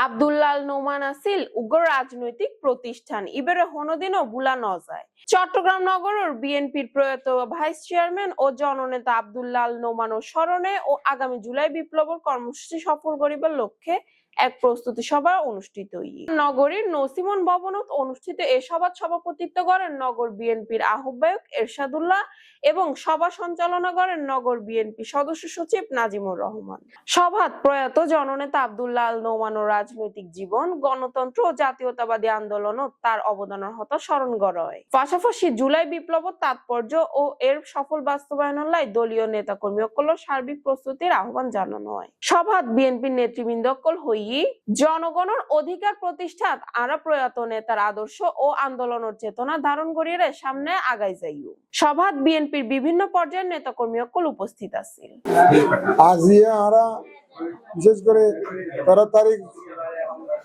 আব্দুল্লাহ নোমান আসিল উগ্র রাজনৈতিক প্রতিষ্ঠান ইবেরে হনদিনও বুলা ন যায়। চট্টগ্রাম নগরের বিএনপির প্রয়াত ভাইস চেয়ারম্যান ও জননেতা আব্দুল্লাহ নোমানের স্মরণে ও আগামী জুলাই বিপ্লবের কর্মসূচি সফল করিবার লক্ষ্যে এক প্রস্তুতি সভা অনুষ্ঠিত নগরীর নসিমন ভবনত অনুষ্ঠিত এ সভার সভাপতিত্ব করেন নগর বিএনপির আহ্বায়ক এরশাদুল্লাহ এবং সভা সঞ্চালনা করেন নগর বিএনপি সদস্য সচিব নাজিমুর রহমান। সভাত প্রয়াত জননেতা আব্দুল্লাহ নোমানের রাজনৈতিক জীবন, গণতন্ত্র ও জাতীয়তাবাদী আন্দোলনত তার অবদানের হতা স্মরণ করা হয়। পাশাপাশি জুলাই বিপ্লবের তাৎপর্য ও এর সফল বাস্তবায়নের লাই দলীয় নেতাকর্মী সকলের সার্বিক প্রস্তুতির আহ্বান জানানো হয়। সভাত বিএনপির নেতৃবৃন্দ হই জনগণের অধিকার প্রতিষ্ঠাত আরা প্রয়াত নেতার আদর্শ ও আন্দোলনের চেতনা ধারণ করিয়ে সামনে আগাই যাইও। সভাত বিএনপির বিভিন্ন পর্যায়ের নেতাকর্মী সকল উপস্থিত আছেন। আজিয়া আরা বিশেষ করে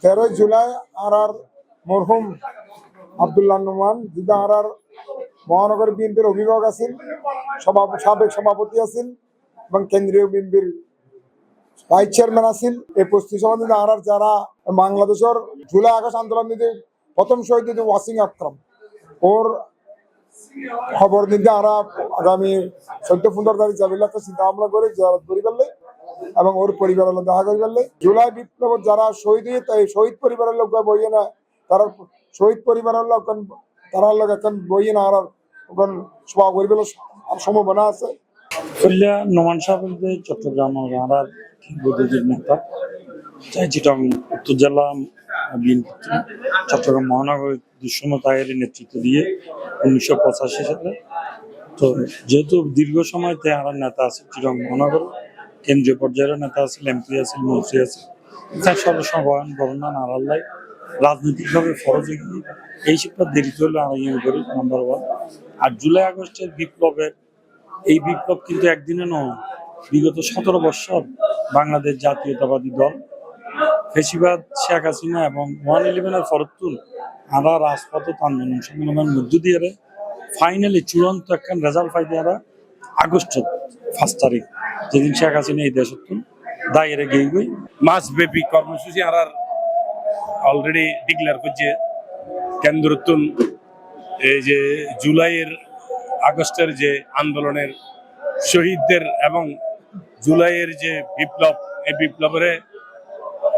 13 জুলাই আর মরহুম আব্দুল্লাহ নোমান যিনি আর মহানগর বিএনপির অভিভাবক আছেন, সাবেক সভাপতি আছেন এবং কেন্দ্রীয় বিএনপির ভাইস চেয়ারম্যান আছেন। এই প্রস্তুতি সভা আর যারা বাংলাদেশের জুলাই আগস্ট আন্দোলন নিতে প্রথম শহীদ ওয়াসিম আকরাম ওর খবর নিতে আরা আগামী 14-15 তারিখ যাবে চিন্তা ভাবনা করে করি ফেললে এবং ওর পরিবারের লোক দেখা করে ফেললে জুলাই বিপ্লব যারা শহীদ হয়ে তাই শহীদ পরিবারের লোক বইয়ে না, তারা শহীদ পরিবারের লোক তারা লোক এখন বইয়ে না আর ওখান সভা করি ফেলে সম্ভাবনা আছে। নোমান সাহেব চট্টগ্রাম নেতা চিটং উত্তর জেলা বিএনপি চট্টগ্রাম মহানগর দুঃসময় তাহের নেতৃত্ব দিয়ে 1985 সালে। তো যেহেতু দীর্ঘ সময় তার নেতা আছে চিটং মহানগর, কেন্দ্রীয় পর্যায়ের নেতা আছে, এমপি আছে, মন্ত্রী আছে, তার সদস্য গণনা নারাল্লাই রাজনৈতিকভাবে ফরজ এগিয়ে এই শিক্ষা দেরিতে হলে আয়োজন করি নাম্বার 1। আর জুলাই আগস্টের বিপ্লবের এই বিপ্লব কিন্তু একদিনে নয়, বিগত 17 বছর বাংলাদেশ জাতীয়তাবাদী দল ফেসিবাদ শেখ হাসিনা এবং 111-এর ফরতুল আমরা রাজপথ আন্দোলন সংগ্রামের মধ্য দিয়ে ফাইনালি চূড়ান্ত একখান রেজাল্ট পাই দিয়ে আগস্ট 1 তারিখ যেদিন শেখ হাসিনা এই দেশ দায়েরে গিয়ে গই মাসব্যাপী কর্মসূচি আর অলরেডি ডিক্লেয়ার করছে কেন্দ্রতুন এই যে জুলাইয়ের আগস্টের যে আন্দোলনের শহীদদের এবং জুলাইয়ের যে বিপ্লব, এই বিপ্লবের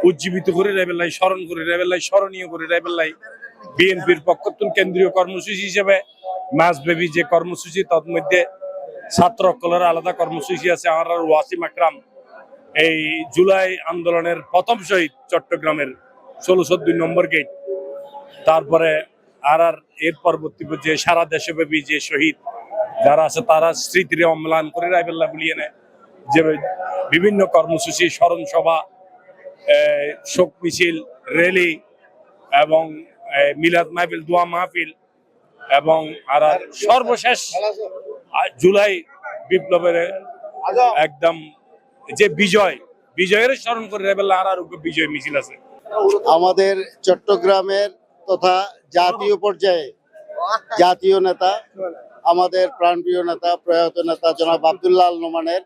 উজ্জীবিত করে রেবেলাই, স্মরণ করে রেবেলাই, স্মরণীয় করে রেবেলাই বিএনপির পক্ষতুন কেন্দ্রীয় কর্মসূচি হিসেবে মাসব্যাপী যে কর্মসূচি তার মধ্যে ছাত্র সকলের আলাদা কর্মসূচি আছে। আমার ওয়াসিম আকরাম এই জুলাই আন্দোলনের প্রথম শহীদ চট্টগ্রামের 1602 নম্বর গেট, তারপরে আর এর পরবর্তী যে সারা দেশব্যাপী যে শহীদ যারা আছে তারা স্মৃতির অম্লান করে রাইবেল্লা বুলিয়ে নেয় যে বিভিন্ন কর্মসূচি, স্মরণ সভা, শোক মিছিল, র্যালি এবং মিলাদ মাহফিল, দোয়া মাহফিল এবং আর সর্বশেষ জুলাই বিপ্লবের একদম যে বিজয়ের স্মরণ করে রেবেল্লা আর বিজয় মিছিল আছে। আমাদের চট্টগ্রামের তথা জাতীয় পর্যায়ে জাতীয় নেতা, আমাদের প্রাণপ্রিয় নেতা, প্রয়াত নেতা জনাব আব্দুল্লাহ নোমানের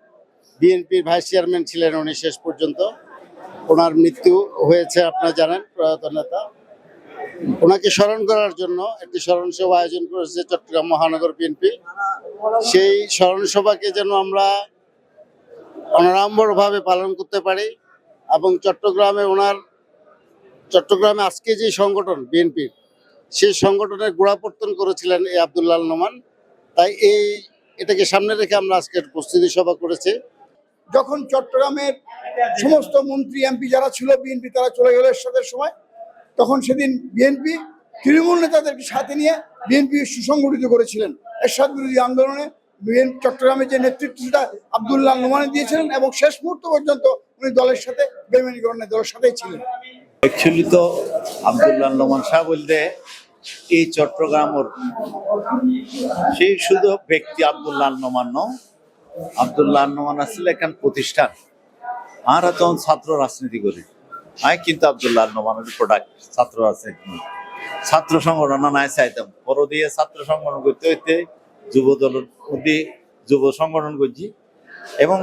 বিএনপির ভাইস চেয়ারম্যান ছিলেন উনি শেষ পর্যন্ত। ওনার মৃত্যু হয়েছে আপনারা জানেন। প্রয়াত নেতা ওনাকে স্মরণ করার জন্য একটি স্মরণ সভা আয়োজন করেছে চট্টগ্রাম মহানগর বিএনপি। সেই স্মরণ সভাকে যেন আমরা অনাড়ম্বরভাবে পালন করতে পারি এবং চট্টগ্রামে আজকে যে সংগঠন বিএনপির, সেই সংগঠনের গোড়াপত্তন করেছিলেন এই আব্দুল্লাহ নোমান। তাই এটাকে সামনে রেখে আমরা আজকের প্রস্তুতি সভা করেছি। যখন চট্টগ্রামের সমস্ত মন্ত্রী এমপি যারা ছিল বিএনপি তারা চলে গেল এরশাদের সময়, তখন সেদিন বিএনপি তৃণমূল নেতাদেরকে সাথে নিয়ে বিএনপি সুসংগঠিত করেছিলেন এরশাদ বিরোধী আন্দোলনে। চট্টগ্রামের যে নেতৃত্বটা আব্দুল্লাহ নোমানে দিয়েছিলেন এবং শেষ মুহূর্ত পর্যন্ত উনি দলের সাথে বেইমানি করেন, দলের সাথেই ছিলেন। অ্যাকচুয়ালি তো আব্দুল্লাহ নোমান সাহেব বলতে এই চট্টগ্রামের সেই শুধু ব্যক্তি আব্দুল্লাহ নোমান আব্দুল্লাহ নোমান আসলে এখান প্রতিষ্ঠান। আমরা তখন ছাত্র রাজনীতি করি, আমি কিন্তু আব্দুল্লাহ নোমানের প্রোডাক্ট ছাত্র রাজনীতি, ছাত্র সংগঠন নাই চাইতাম বড় দিয়ে ছাত্র সংগঠন করতে হইতে যুব দলের মধ্যে যুব সংগঠন করছি এবং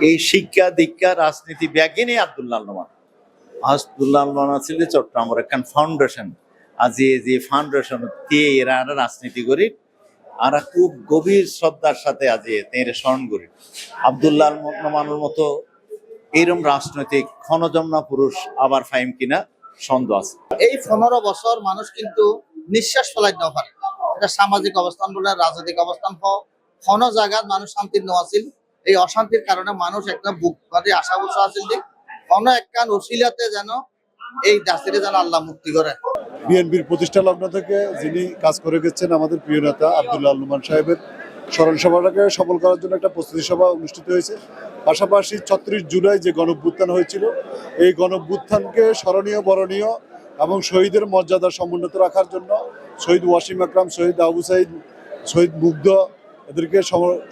এই শিক্ষা দীক্ষা রাজনীতি ব্যাগিনী আব্দুল্লাহ নোমান আব্দুল্লাহ নোমান আছিল চট্টগ্রামের একখান ফাউন্ডেশন আজি যে ফাউন্ডেশন দিয়ে এরা রাজনীতি করি আর খুব গভীর শ্রদ্ধার সাথে আজি এর স্মরণ করি। আব্দুল্লাহ নোমানের মতো এইরকম রাজনৈতিক ক্ষণজমনা পুরুষ আবার ফাইম কিনা সন্দেহ আছে। এই 15 বছর মানুষ কিন্তু নিঃশ্বাস ফেলাইতে না পারে। এটা সামাজিক অবস্থান বলে রাজনৈতিক অবস্থান হোক, কোন জায়গার মানুষ শান্তির ন আছিল। এই অশান্তির কারণে মানুষ একটা বুক বাঁধে আশা বসা আছিল যে কোন একখান উসিলাতে যেন এই দাসিরে যেন আল্লাহ মুক্তি করে। বিএনপির প্রতিষ্ঠা লগ্ন থেকে যিনি কাজ করে গেছেন আমাদের প্রিয় নেতা আব্দুল্লাহ আল নোমান সাহেবের স্মরণ সভাটাকে সফল করার জন্য একটা প্রস্তুতি সভা অনুষ্ঠিত হয়েছে। পাশাপাশি 36 জুলাই যে গণঅভ্যুত্থান হয়েছিল এই গণঅভ্যুত্থানকে স্মরণীয় বরণীয় এবং শহীদের মর্যাদা সমুন্নত রাখার জন্য শহীদ ওয়াসিম আকরাম, শহীদ আবু সাইদ, শহীদ মুগ্ধ এদেরকে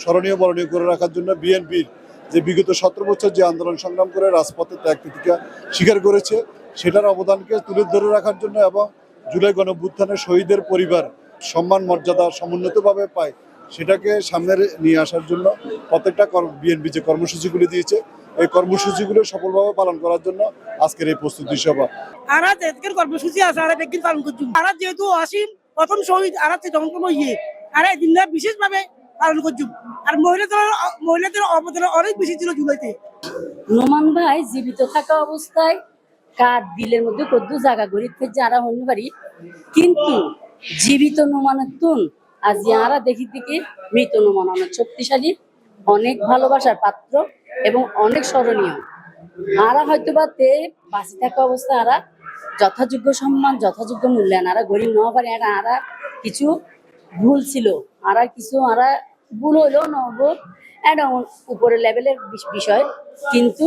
স্মরণীয় বরণীয় করে রাখার জন্য বিএনপির যে বিগত 17 বছর যে আন্দোলন সংগ্রাম করে রাজপথে ত্যাগ তিতিক্ষা স্বীকার করেছে সেটার অবদানকে তুলে ধরে রাখার জন্য এবং জুলাই গণঅভ্যুত্থানে শহীদের পরিবার সম্মান মর্যাদা সমুন্নতভাবে পায় সেটাকে সামনে নিয়ে আসার জন্য প্রত্যেকটা বিএনপি যে কর্মসূচিগুলি দিয়েছে এই কর্মসূচিগুলো সফলভাবে পালন করার জন্য আজকের এই প্রস্তুতি সভা। আর আজকের কর্মসূচি আছে আর একদিন পালন করছি। আর যেহেতু আসিম প্রথম শহীদ আর জনগণ ইয়ে আর এই দিনটা বিশেষভাবে পালন করছি। আর মহিলাদের অবদান অনেক বেশি ছিল জুলাইতে। নোমান ভাই জীবিত থাকা অবস্থায় কার দিলের মধ্যে কদ্দু জায়গা গরিব যারা হইতে পারি, কিন্তু জীবিত নোমানের তুন আজ যারা দেখি দিকে মৃত নোমান অনেক শক্তিশালী, অনেক ভালোবাসার পাত্র এবং অনেক স্মরণীয়। আরা হয়তো বা তে বাঁচি থাকা অবস্থায় আরা যথাযোগ্য সম্মান যথাযোগ্য মূল্যায়ন আরা গরিব না পারে। আরা কিছু ভুল ছিল, আরা কিছু আরা ভুল হইলো নহব এটা উপরের লেভেলের বিষয়, কিন্তু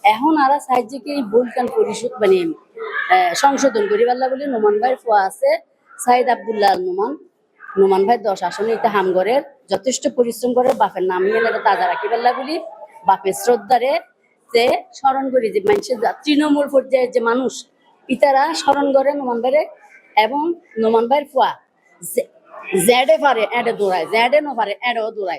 এখন আরা সাহায্যকে এই ভুলকান পরিশোধ মানে সংশোধন করি পারলা বলে নোমান ভাইয়ের ফোয়া আছে সাইদ আব্দুল্লাহ আল নোমান। নোমান ভাই 10 আসনে এটা হামগরের যথেষ্ট পরিশ্রম করে বাপের নাম নিয়ে তাজা রাখি পারলা বলি বাপের শ্রদ্ধারে যে স্মরণ করি যে মানুষের তৃণমূল পর্যায়ের যে মানুষ পিতারা স্মরণ করে নোমান ভাইয়ের এবং নোমান ভাইয়ের ফোয়া জেডে পারে এডে দৌড়ায়, জেডে ন পারে এডেও দৌড়ায়।